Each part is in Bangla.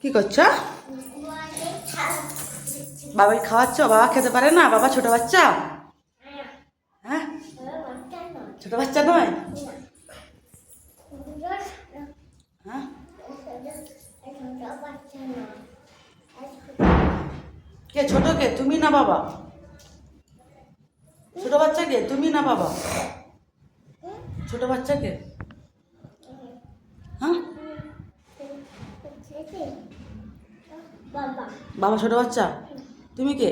কি করছো? বাবাকে খাওয়াচ্ছ? বাবা খেতে পারে না? বাবা ছোট বাচ্চা? হ্যাঁ, ছোট বাচ্চা নয়। হ্যাঁ, কে ছোট? কে তুমি না বাবা? ছোট বাচ্চা কে, তুমি না বাবা? ছোট বাচ্চা কে? হ্যাঁ, বাবা ছোট বাচ্চা। তুমি কে?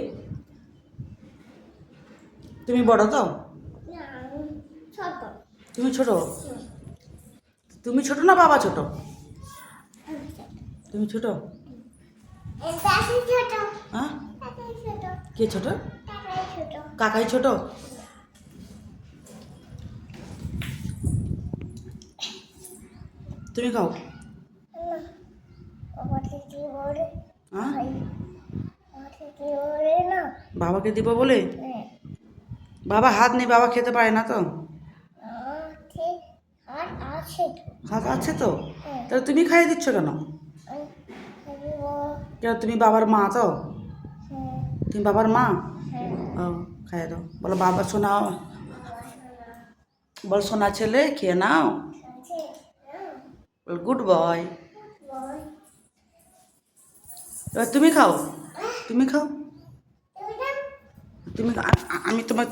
তুমি বড় তো? তুমি ছোট? তুমি ছোট না বাবা ছোট? তুমি ছোট? হ্যাঁ, কে ছোট? কাকাই ছোট? তুমি খাও। হ্যাঁ, বাবাকে দিব বলে? বাবা হাত নেই, বাবা খেতে পারে না তো। হাত আছে তো, তাহলে তুমি খাইয়ে দিচ্ছ কেন? কেন, তুমি বাবার মা তো? তুমি বাবার মা? ও, খাইয়ে দাও। বলো বাবা সোনা, বল সোনা ছেলে খেয়ে নাও। বল গুড বয়। এবার তুমি খাও, তুমি খাও। তুমি আমি তোমার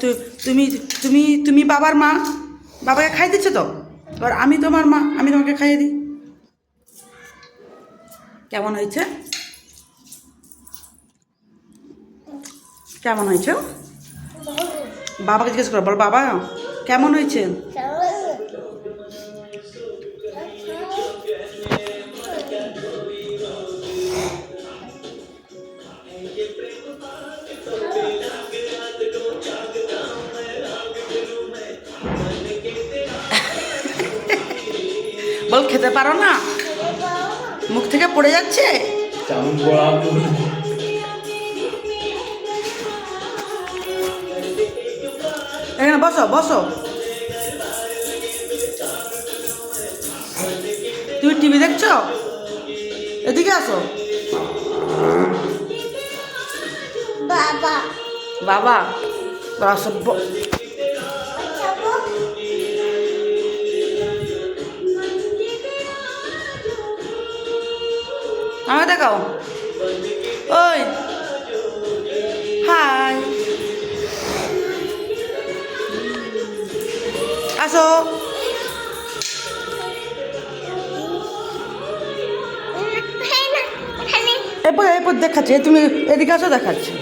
তুমি তুমি তুমি বাবার মা, বাবাকে খাই দিচ্ছ তো। এবার আমি তোমার মা, আমি তোমাকে খাইয়ে দিই। কেমন হয়েছে? কেমন হয়েছে? বাবাকে জিজ্ঞেস করো, বল বাবা কেমন হয়েছে? বল খেতে পারো না? মুখ থেকে পড়ে যাচ্ছে। এখানে বসো বসো। তুমি টিভি দেখছো? এদিকে আসো। বাবা বাবা আমাকে দেখাও। ওই হাই, আসো। এরপর এরপর দেখাচ্ছে, তুমি এদিকে আসো, দেখাচ্ছি।